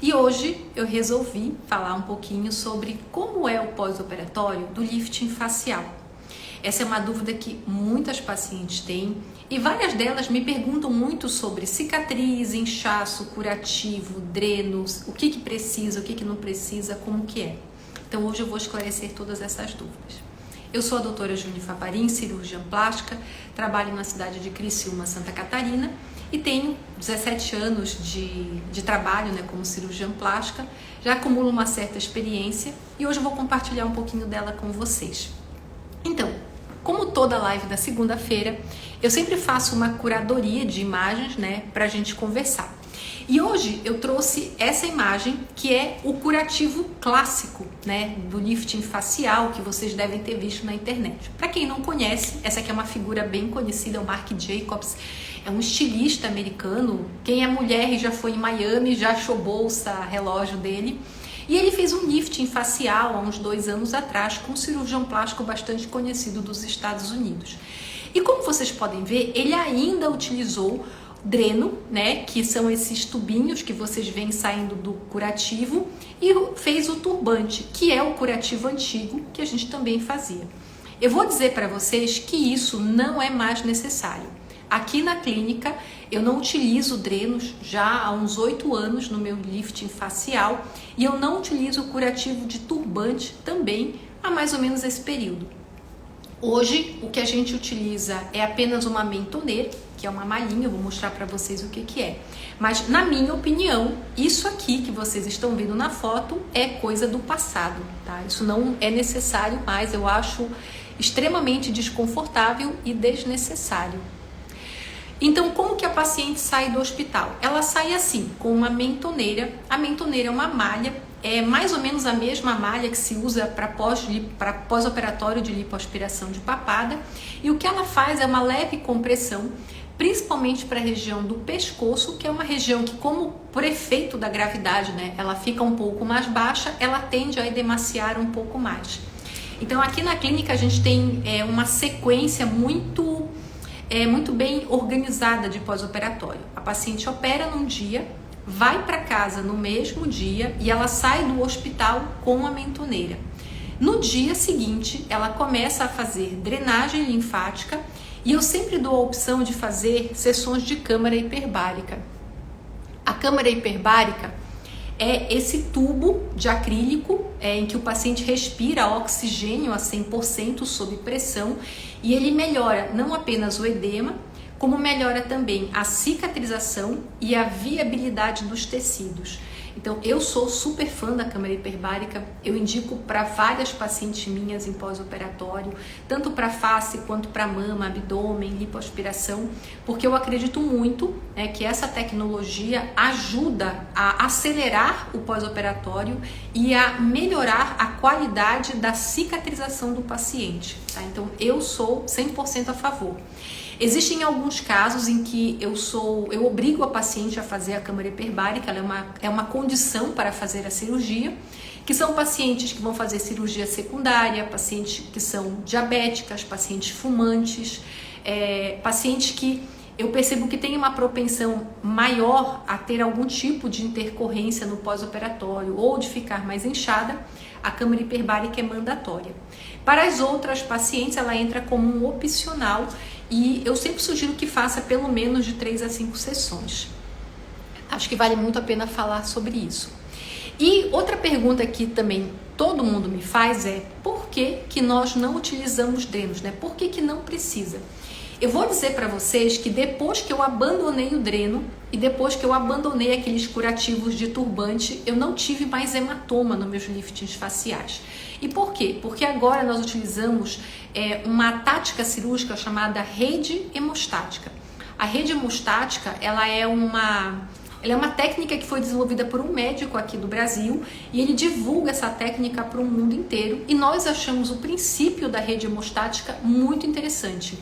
E hoje eu resolvi falar um pouquinho sobre como é o pós-operatório do lifting facial. Essa é uma dúvida que muitas pacientes têm e várias delas me perguntam muito sobre cicatriz, inchaço, curativo, drenos, o que precisa, o que não precisa, como que é. Então hoje eu vou esclarecer todas essas dúvidas. Eu sou a doutora Juni Faparin, cirurgiã plástica, trabalho na cidade de Criciúma, Santa Catarina e tenho 17 anos de trabalho, como cirurgiã plástica, já acumulo uma certa experiência e hoje eu vou compartilhar um pouquinho dela com vocês. Então, como toda live da segunda-feira, eu sempre faço uma curadoria de imagens, pra gente conversar. E hoje eu trouxe essa imagem que é o curativo clássico, do lifting facial que vocês devem ter visto na internet. Para quem não conhece, essa aqui é uma figura bem conhecida, é o Marc Jacobs, é um estilista americano. Quem é mulher e já foi em Miami já achou bolsa, relógio dele. E ele fez um lifting facial há uns 2 anos atrás com um cirurgião plástico bastante conhecido dos Estados Unidos. E como vocês podem ver, ele ainda utilizou dreno, que são esses tubinhos que vocês veem saindo do curativo, e fez o turbante, que é o curativo antigo que a gente também fazia. Eu vou dizer para vocês que isso não é mais necessário. Aqui na clínica eu não utilizo drenos já há uns 8 anos no meu lifting facial e eu não utilizo o curativo de turbante também há mais ou menos esse período. Hoje o que a gente utiliza é apenas uma mentoneira, que é uma malhinha, eu vou mostrar para vocês o que é. Mas na minha opinião, isso aqui que vocês estão vendo na foto é coisa do passado, tá? Isso não é necessário mais, eu acho extremamente desconfortável e desnecessário. Então, como que a paciente sai do hospital? Ela sai assim, com uma mentoneira. A mentoneira é uma malha, é mais ou menos a mesma malha que se usa para pós-operatório de lipoaspiração de papada. E o que ela faz é uma leve compressão, principalmente para a região do pescoço, que é uma região que, como por efeito da gravidade, ela fica um pouco mais baixa, ela tende a edemaciar um pouco mais. Então, aqui na clínica a gente tem uma sequência muito bem organizada de pós-operatório. A paciente opera num dia, vai para casa no mesmo dia e ela sai do hospital com a mentoneira. No dia seguinte, ela começa a fazer drenagem linfática e eu sempre dou a opção de fazer sessões de câmara hiperbárica. A câmara hiperbárica é esse tubo de acrílico em que o paciente respira oxigênio a 100% sob pressão e ele melhora não apenas o edema, como melhora também a cicatrização e a viabilidade dos tecidos. Então, eu sou super fã da câmara hiperbárica, eu indico para várias pacientes minhas em pós-operatório, tanto para face quanto para mama, abdômen, lipoaspiração, porque eu acredito muito que essa tecnologia ajuda a acelerar o pós-operatório e a melhorar a qualidade da cicatrização do paciente, tá? Então, eu sou 100% a favor. Existem alguns casos em que eu obrigo a paciente a fazer a câmara hiperbárica, ela é uma condição para fazer a cirurgia, que são pacientes que vão fazer cirurgia secundária, pacientes que são diabéticas, pacientes fumantes, pacientes que eu percebo que tem uma propensão maior a ter algum tipo de intercorrência no pós-operatório ou de ficar mais inchada, a câmara hiperbárica é mandatória. Para as outras pacientes, ela entra como um opcional e eu sempre sugiro que faça pelo menos de 3 a 5 sessões. Acho que vale muito a pena falar sobre isso. E outra pergunta que também todo mundo me faz é por que nós não utilizamos drenos, Por que não precisa? Eu vou dizer para vocês que depois que eu abandonei o dreno e depois que eu abandonei aqueles curativos de turbante, eu não tive mais hematoma nos meus liftings faciais. E por quê? Porque agora nós utilizamos uma tática cirúrgica chamada rede hemostática. A rede hemostática, ela é uma técnica que foi desenvolvida por um médico aqui do Brasil e ele divulga essa técnica para o mundo inteiro e nós achamos o princípio da rede hemostática muito interessante.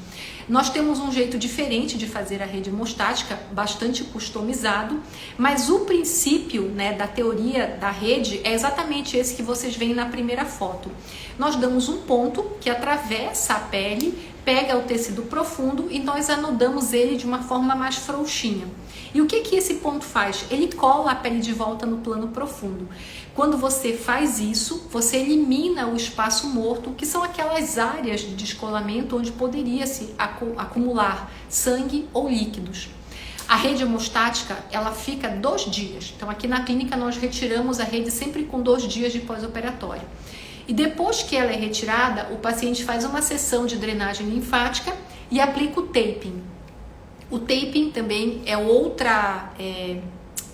Nós temos um jeito diferente de fazer a rede hemostática, bastante customizado, mas o princípio, da teoria da rede é exatamente esse que vocês veem na primeira foto. Nós damos um ponto que atravessa a pele, pega o tecido profundo e nós anudamos ele de uma forma mais frouxinha. E o que esse ponto faz? Ele cola a pele de volta no plano profundo. Quando você faz isso, você elimina o espaço morto, que são aquelas áreas de descolamento onde poderia se acumular sangue ou líquidos. A rede hemostática, ela fica 2 dias. Então aqui na clínica nós retiramos a rede sempre com 2 dias de pós-operatório. E depois que ela é retirada, o paciente faz uma sessão de drenagem linfática e aplica o taping. O taping também é outra,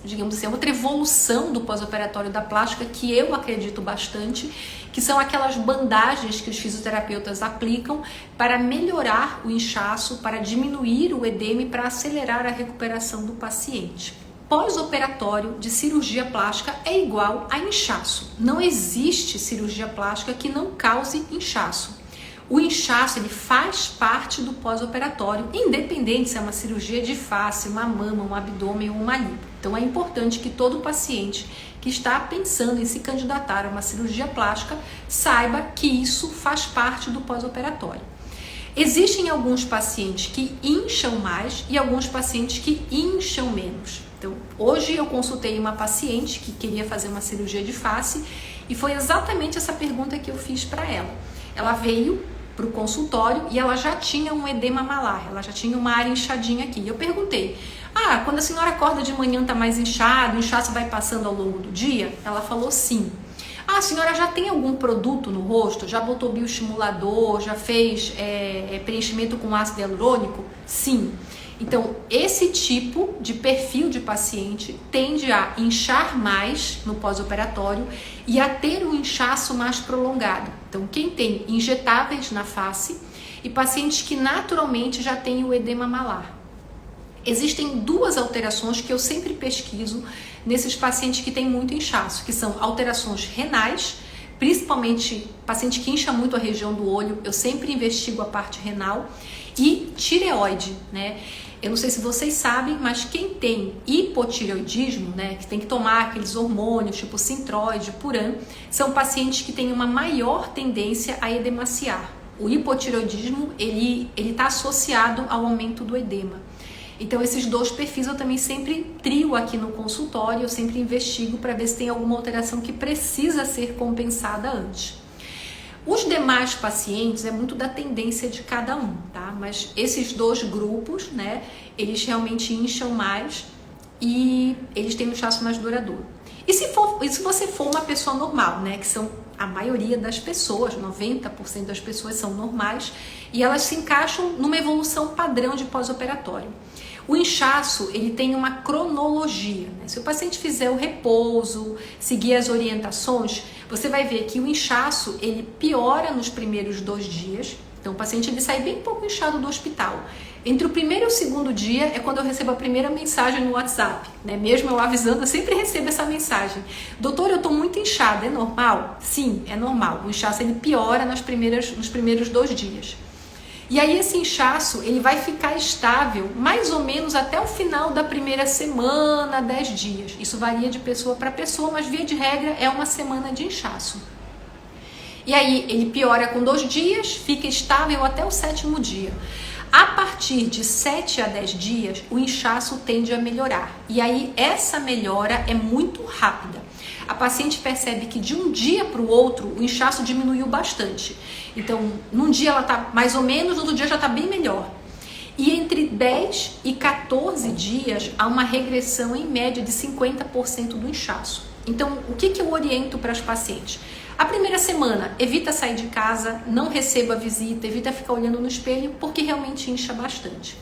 digamos assim, outra evolução do pós-operatório da plástica que eu acredito bastante, que são aquelas bandagens que os fisioterapeutas aplicam para melhorar o inchaço, para diminuir o edema e para acelerar a recuperação do paciente. Pós-operatório de cirurgia plástica é igual a inchaço. Não existe cirurgia plástica que não cause inchaço. O inchaço, ele faz parte do pós-operatório, independente se é uma cirurgia de face, uma mama, um abdômen ou uma lipo. Então é importante que todo paciente que está pensando em se candidatar a uma cirurgia plástica saiba que isso faz parte do pós-operatório. Existem alguns pacientes que incham mais e alguns pacientes que incham menos. Então, hoje eu consultei uma paciente que queria fazer uma cirurgia de face e foi exatamente essa pergunta que eu fiz para ela. Ela veio para o consultório e ela já tinha um edema malar, ela já tinha uma área inchadinha aqui. Eu perguntei, quando a senhora acorda de manhã está mais inchado, o inchaço vai passando ao longo do dia? Ela falou sim. A senhora já tem algum produto no rosto? Já botou bioestimulador? Já fez preenchimento com ácido hialurônico? Sim. Então, esse tipo de perfil de paciente tende a inchar mais no pós-operatório e a ter um inchaço mais prolongado. Então, quem tem injetáveis na face e pacientes que naturalmente já têm o edema malar. Existem 2 alterações que eu sempre pesquiso nesses pacientes que têm muito inchaço, que são alterações renais, principalmente paciente que incha muito a região do olho, eu sempre investigo a parte renal, e tireoide, né? Eu não sei se vocês sabem, mas quem tem hipotireoidismo, né, que tem que tomar aqueles hormônios tipo Sintroid, Puran, são pacientes que têm uma maior tendência a edemaciar. O hipotireoidismo, ele está associado ao aumento do edema. Então, esses 2 perfis eu também sempre trio aqui no consultório, eu sempre investigo para ver se tem alguma alteração que precisa ser compensada antes. Os demais pacientes é muito da tendência de cada um, tá? Mas esses 2 grupos, né, eles realmente incham mais e eles têm um inchaço mais duradouro. E se você for uma pessoa normal, né, que são a maioria das pessoas, 90% das pessoas são normais e elas se encaixam numa evolução padrão de pós-operatório. O inchaço, ele tem uma cronologia, né? Se o paciente fizer o repouso, seguir as orientações, você vai ver que o inchaço, ele piora nos primeiros 2 dias. Então, o paciente ele sai bem pouco inchado do hospital. Entre o primeiro e o segundo dia é quando eu recebo a primeira mensagem no WhatsApp, né? Mesmo eu avisando, eu sempre recebo essa mensagem. Doutor, eu estou muito inchada, é normal? Sim, é normal. O inchaço, ele piora nos primeiros 2 dias. E aí esse inchaço, ele vai ficar estável mais ou menos até o final da primeira semana, 10 dias. Isso varia de pessoa para pessoa, mas via de regra é uma semana de inchaço. E aí ele piora com 2 dias, fica estável até o 7º dia. A partir de 7 a 10 dias, o inchaço tende a melhorar. E aí essa melhora é muito rápida. A paciente percebe que de um dia para o outro, o inchaço diminuiu bastante. Então, num dia ela está mais ou menos, no outro dia já está bem melhor. E entre 10 e 14 dias, há uma regressão em média de 50% do inchaço. Então, o que eu oriento para as pacientes? A primeira semana, evita sair de casa, não receba visita, evita ficar olhando no espelho, porque realmente incha bastante.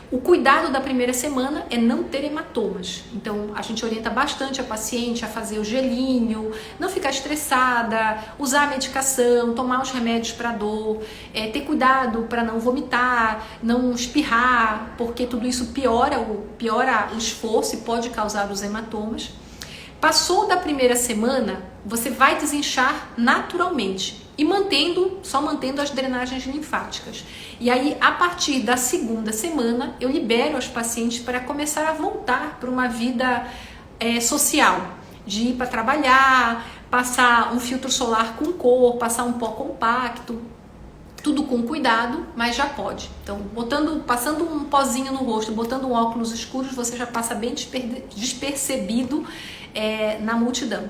O cuidado da primeira semana é não ter hematomas. Então, a gente orienta bastante a paciente a fazer o gelinho, não ficar estressada, usar a medicação, tomar os remédios para dor, ter cuidado para não vomitar, não espirrar, porque tudo isso piora o esforço e pode causar os hematomas. Passou da primeira semana, você vai desinchar naturalmente e só mantendo as drenagens linfáticas. E aí, a partir da 2ª semana, eu libero as pacientes para começar a voltar para uma vida social, de ir para trabalhar, passar um filtro solar com cor, passar um pó compacto. Tudo com cuidado, mas já pode. Então, passando um pozinho no rosto, botando um óculos escuros, você já passa bem despercebido na multidão.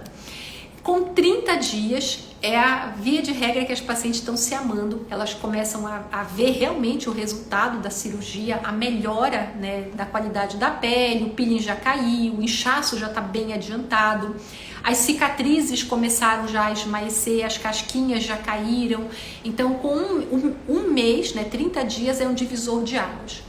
Com 30 dias, é a via de regra que as pacientes estão se amando, elas começam a ver realmente o resultado da cirurgia, a melhora, né, da qualidade da pele, o peeling já caiu, o inchaço já está bem adiantado, as cicatrizes começaram já a esmaecer, as casquinhas já caíram. Então, com um mês, né, 30 dias é um divisor de águas.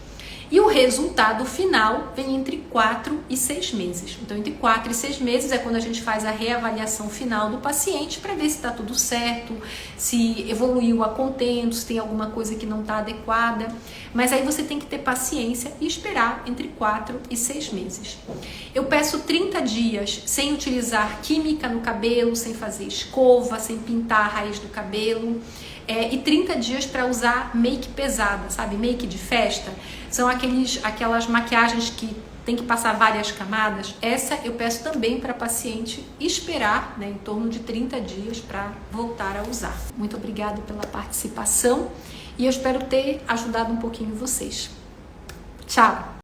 E o resultado final vem entre 4 e 6 meses. Então, entre 4 e 6 meses é quando a gente faz a reavaliação final do paciente para ver se está tudo certo, se evoluiu a contento, se tem alguma coisa que não está adequada. Mas aí você tem que ter paciência e esperar entre 4 e 6 meses. Eu peço 30 dias sem utilizar química no cabelo, sem fazer escova, sem pintar a raiz do cabelo. E 30 dias para usar make pesada, sabe? Make de festa. São aquelas maquiagens que tem que passar várias camadas. Essa eu peço também para a paciente esperar, né, em torno de 30 dias para voltar a usar. Muito obrigada pela participação e eu espero ter ajudado um pouquinho vocês. Tchau!